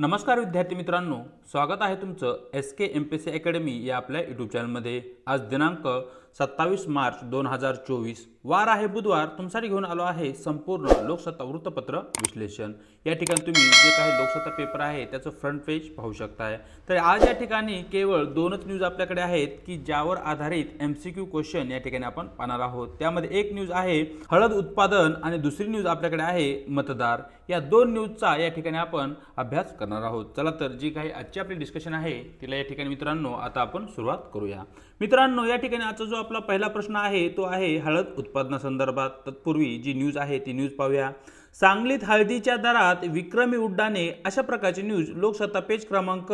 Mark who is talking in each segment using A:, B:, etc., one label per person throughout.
A: नमस्कार विद्यार्थी मित्रांनो, स्वागत आहे तुमचं SK MPSC अकॅडमी या आपल्या यूट्यूब चॅनलमध्ये। आज दिनांक 27 मार्च 2024 वार आहे बुधवार। तुमच्यासाठी घेऊन आलो आहे संपूर्ण लोकसत्ता वृत्तपत्र विश्लेषण। या ठिकाणी तुम्ही जे काही लोकसत्ता पेपर आहे त्याचं फ्रंट पेज पाहू शकताय। तर आज या ठिकाणी केवळ दोनच न्यूज आपल्याकडे आहेत की ज्यावर आधारित MCQ क्वेश्चन या ठिकाणी आपण पाहणार आहोत। त्यामध्ये एक न्यूज आहे हळद उत्पादन आणि दुसरी न्यूज आपल्याकडे आहे मतदार। या दोन न्यूजचा या ठिकाणी आपण अभ्यास करणार आहोत। चला तर जी काही आजची आपली डिस्कशन आहे तिला या ठिकाणी मित्रांनो आता आपण सुरुवात करूया। मित्रांनो या ठिकाणी आजचा जो आपला पहिला प्रश्न आहे तो आहे हळद उत्पादनासंदर्भात। तत्पूर्वी जी न्यूज आहे ती न्यूज पाहूया। सांगलीत हळदीच्या दरात विक्रमी उड्डाणे अशा प्रकारची न्यूज लोकसत्ता पेज क्रमांक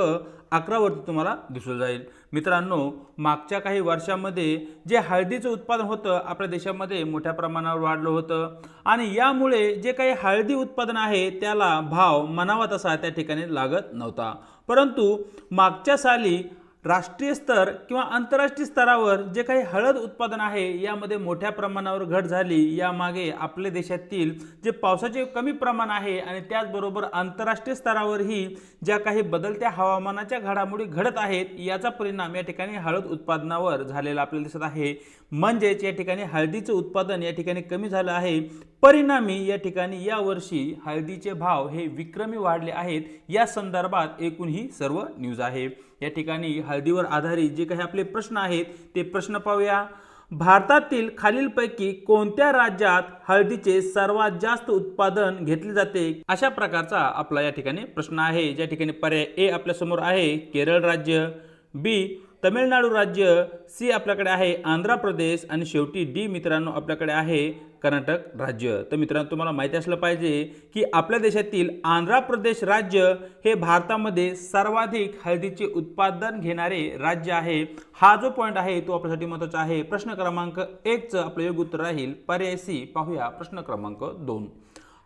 A: 11 वरती तुम्हाला दिसून जाईल। मित्रांनो मागच्या काही वर्षांमध्ये जे हळदीचं उत्पादन होतं आपल्या देशामध्ये मोठ्या प्रमाणावर वाढलं होतं आणि यामुळे जे काही हळदी उत्पादन आहे त्याला भाव मनावा तसा त्या ठिकाणी लागत नव्हता। परंतु मागच्या साली राष्ट्रीय स्तर किंवा आंतरराष्ट्रीय स्तरावर जे काही हळद उत्पादन आहे यामध्ये मोठ्या प्रमाणावर घट झाली। यामागे आपल्या देशातील जे पावसाचे कमी प्रमाण आहे आणि त्याचबरोबर आंतरराष्ट्रीय स्तरावरही ज्या काही बदलत्या हवामानाच्या घडामोडी घडत आहेत याचा परिणाम या ठिकाणी हळद उत्पादनावर झालेला आपल्याला दिसत आहे। म्हणजेच या ठिकाणी हळदीचे उत्पादन या ठिकाणी कमी झालं आहे। परिणामी या ठिकाणी यावर्षी हळदीचे भाव हे विक्रमी वाढले आहेत। या संदर्भात एकूण ही सर्व न्यूज आहे। या ठिकाणी हळदीवर आधारित जे काही आपले प्रश्न आहेत ते प्रश्न पाहूया। भारतातील खालीलपैकी कोणत्या राज्यात हळदीचे सर्वात जास्त उत्पादन घेतले जाते अशा प्रकारचा आपला या ठिकाणी प्रश्न आहे। ज्या ठिकाणी पर्याय ए आपल्या समोर आहे केरळ राज्य, बी तमिळनाडू राज्य, सी आपल्याकडे आहे आंध्र प्रदेश आणि शेवटी डी मित्रांनो आपल्याकडे आहे कर्नाटक राज्य। तर मित्रांनो तुम्हाला माहिती असलं पाहिजे की आपल्या देशातील आंध्र प्रदेश राज्य हे भारतामध्ये सर्वाधिक हळदीचे उत्पादन घेणारे राज्य आहे। हा जो पॉइंट आहे तो आपल्यासाठी महत्त्वाचा आहे। प्रश्न क्रमांक 1 चं आपलं योग्य उत्तर राहील पर्याय सी। पाहूया प्रश्न क्रमांक 2।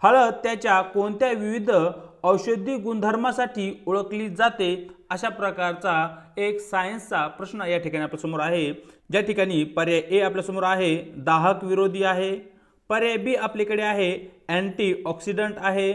A: हळद त्याच्या कोणत्या विविध औषधी गुणधर्मासाठी ओळखली जाते अशा प्रकारचा एक सायन्सचा प्रश्न या ठिकाणी आपल्या समोर आहे। ज्या ठिकाणी पर्याय ए आपल्या समोर आहे दाहक विरोधी आहे, पर्याय बी आपल्याकडे आहे अँटीऑक्सिडंट आहे,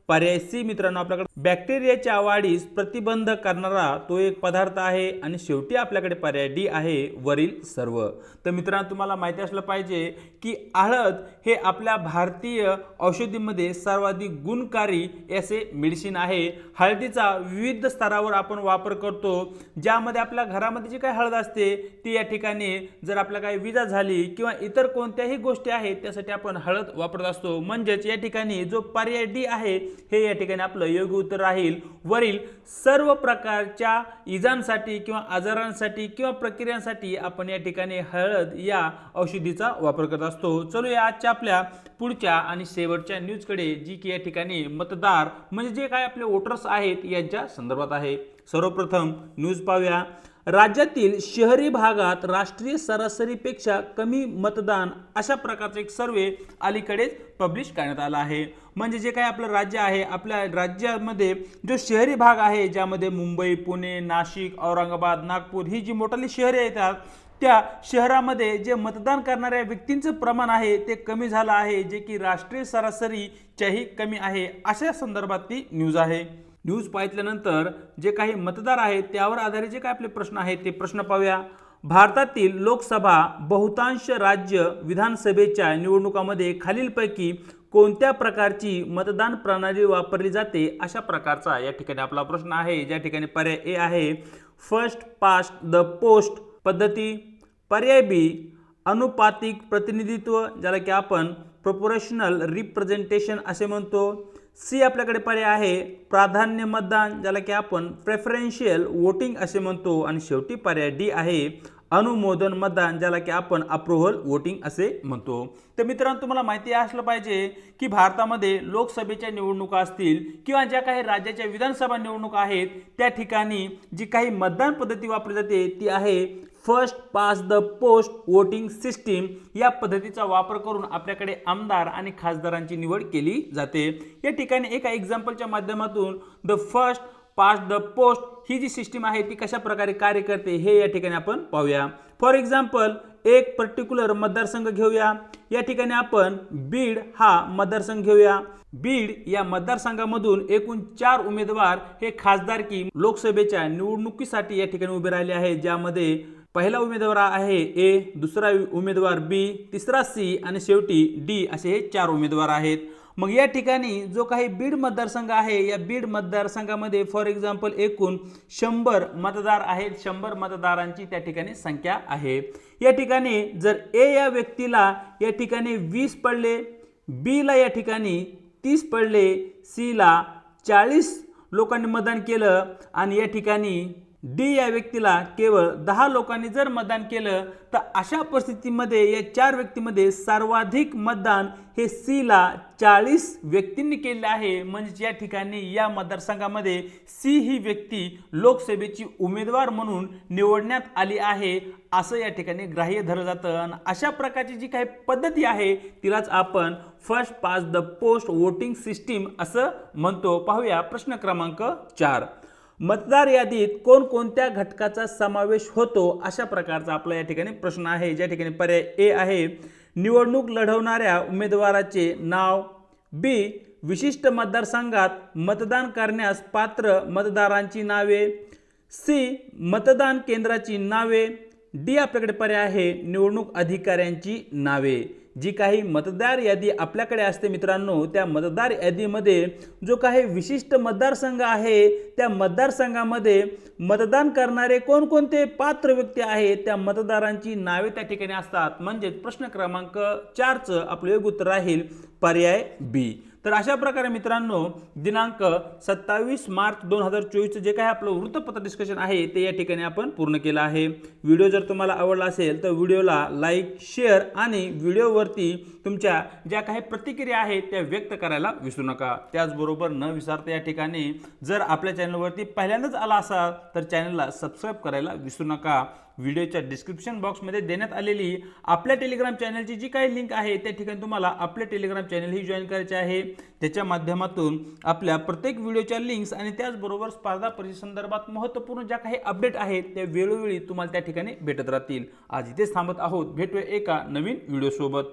A: पर्याय सी मित्रांनो आपल्याकडे बॅक्टेरियाच्या वाढीस प्रतिबंध करणारा तो एक पदार्थ आहे आणि शेवटी आपल्याकडे पर्याय डी आहे वरील सर्व। तर मित्रांनो तुम्हाला माहिती असलं पाहिजे की हळद हे आपल्या भारतीय औषधीमध्ये सर्वाधिक गुणकारी असे मेडिसिन आहे। हळदीचा विविध स्तरावर आपण वापर करतो। ज्यामध्ये आपल्या घरामध्ये जी काही हळद असते ती या ठिकाणी जर आपल्या काही विजा झाली किंवा इतर कोणत्याही गोष्टी आहेत त्यासाठी आपण हळद वापरत असतो। म्हणजेच या ठिकाणी जो पर्याय डी आहे हे या ठिकाणी आपलं योग्य उत्तर राहील। वरील सर्व प्रकारच्या इजांसाठी किंवा आजारांसाठी किंवा प्रक्रियांसाठी आपण या ठिकाणी हळद या औषधीचा वापर करत असतो। चलूया आजच्या आपल्या पुढच्या आणि शेवटच्या न्यूजकडे जी की या ठिकाणी मतदार म्हणजे जे काय आपले वोटर्स आहेत यांच्या संदर्भात आहे। सर्वप्रथम न्यूज पाहूया। राज्यातील शहरी भागात राष्ट्रीय सरासरीपेक्षा कमी मतदान अशा प्रकारचा एक सर्वे अलीकडेच पब्लिश करण्यात आला आहे। म्हणजे जे काही आपलं राज्य आहे आपल्या राज्यामध्ये जो शहरी भाग आहे ज्यामध्ये मुंबई, पुणे, नाशिक, औरंगाबाद, नागपूर ही जी मोठी शहरे येतात त्या शहरामध्ये जे मतदान करणाऱ्या व्यक्तींचं प्रमाण आहे ते कमी झालं आहे, जे की राष्ट्रीय सरासरीच्याही कमी आहे अशा संदर्भात ती न्यूज आहे। न्यूज पाहिल्यानंतर जे काही मतदार आहेत त्यावर आधारित जे काही आपले प्रश्न आहेत ते प्रश्न पाहूया। भारतातील लोकसभा बहुतांश राज्य विधानसभेच्या निवडणुकांमध्ये खालीलपैकी कोणत्या प्रकारची मतदान प्रणाली वापरली जाते अशा प्रकारचा या ठिकाणी आपला प्रश्न आहे। ज्या ठिकाणी पर्याय ए आहे फर्स्ट पास्ट द पोस्ट पद्धती, पर्याय बी अनुपातिक प्रतिनिधित्व ज्याला की आपण प्रोपोर्शनल रिप्रेझेंटेशन असे म्हणतो, सी आपल्याकडे पर्याय आहे प्राधान्य मतदान ज्याला की आपण प्रेफरन्शियल वोटिंग असे म्हणतो आणि शेवटी पर्याय डी आहे अनुमोदन मतदान ज्याला की आपण अप्रूव्हल वोटिंग असे म्हणतो। तर मित्रांनो तुम्हाला माहिती असलं पाहिजे की भारतामध्ये लोकसभेच्या निवडणुका असतील किंवा ज्या काही राज्याच्या विधानसभा निवडणुका आहेत त्या ठिकाणी जी काही मतदान पद्धती वापरली जाते ती आहे first past the post voting system. या पद्धतीचा वापर करून आपल्याकडे आमदार आणि खासदारांची निवड केली जाते। या ठिकाणी एका एक्झाम्पलच्या माध्यमातून the first past the post ही जी सिस्टीम आहे ती कशा प्रकारे कार्य करते हे या ठिकाणी आपण पाहूया. फॉर एक्झाम्पल एक पर्टिक्युलर मतदारसंघ घेऊया. या ठिकाणी आपण बीड हा मतदारसंघ घेऊया. बीड या मतदारसंघामधून एकूण 4 उमेदवार हे खासदारकी लोकसभेच्या निवडणुकीसाठी या ठिकाणी उभे राहिले आहेत, ज्यामध्ये पहिला उमेदवार आहे ए, दुसरा उमेदवार बी, तिसरा सी आणि शेवटी डी असे हे 4 उमेदवार आहेत. मग या ठिकाणी जो काही बीड मतदारसंघ आहे या बीड मतदारसंघामध्ये फॉर एक्झाम्पल एकूण 100 मतदार आहेत. 100 मतदारांची त्या ठिकाणी संख्या आहे. या ठिकाणी जर ए या व्यक्तीला या ठिकाणी 20 पडले, बी ला या ठिकाणी 30 पडले, सी ला 40 लोकांनी मतदान केलं आणि या ठिकाणी डी या व्यक्तीला केवळ 10 लोकांनी जर मतदान केलं तर अशा परिस्थितीमध्ये या 4 व्यक्तींमध्ये सर्वाधिक मतदान हे सी ला 40 व्यक्तींनी केले आहे. म्हणजे या ठिकाणी या मतदारसंघामध्ये सी ही व्यक्ती लोकसभेची उमेदवार म्हणून निवडण्यात आली आहे असं या ठिकाणी ग्राह्य धरलं जातं. आणि अशा प्रकारची जी काही पद्धती आहे तिलाच आपण first past the post voting system असं म्हणतो. पाहूया प्रश्न क्रमांक 4. मतदार यादीत कोणकोणत्या घटकाचा समावेश होतो अशा प्रकारचा आपला या ठिकाणी प्रश्न आहे. ज्या ठिकाणी पर्याय ए आहे निवडणूक लढवणाऱ्या उमेदवाराचे नाव, बी विशिष्ट मतदारसंघात मतदान करण्यास पात्र मतदारांची नावे, सी मतदान केंद्राची नावे, डी आपल्याकडे पर्याय आहे निवडणूक अधिकाऱ्यांची नावे. जी काही मतदार यादी आपल्याकडे असते मित्रांनो, त्या मतदार यादीमध्ये जो काही विशिष्ट मतदारसंघ आहे त्या मतदारसंघामध्ये मतदान करणारे कोणकोणते पात्र व्यक्ती आहेत त्या मतदारांची नावे त्या ठिकाणी असतात. म्हणजे प्रश्न क्रमांक 4चं आपलं योग्य उत्तर राहील पर्याय बी. तर अशा प्रकारे मित्रांनो दिनांक 27 मार्च 2024 जे काही आपलं वृत्तपत्र डिस्कशन आहे ते या ठिकाणी आपण पूर्ण केलं आहे. व्हिडिओ जर तुम्हाला आवडला असेल तर व्हिडिओला लाईक, शेअर आणि व्हिडिओवरती तुमच्या ज्या काही प्रतिक्रिया आहेत त्या व्यक्त करायला विसरू नका. त्याचबरोबर न विसरता या ठिकाणी जर आपल्या चॅनलवरती पहिल्यांदाच आला असाल तर चॅनलला सबस्क्राईब करायला विसरू नका. व्हिडिओच्या डिस्क्रिप्शन बॉक्समध्ये देण्यात आलेली आपल्या टेलिग्राम चॅनलची जी काही लिंक आहे त्या ठिकाणी तुम्हाला आपले टेलिग्राम चॅनल ही जॉईन करायचे आहे. त्याच्या माध्यमातून आपल्या प्रत्येक व्हिडिओच्या लिंक्स आणि त्याचबरोबर स्पर्धा परीक्षेसंदर्भात महत्त्वपूर्ण ज्या काही अपडेट आहेत त्या वेळोवेळी तुम्हाला त्या ठिकाणी भेटत राहतील. आज इथेच थांबत आहोत. भेटूया एका नवीन व्हिडिओसोबत.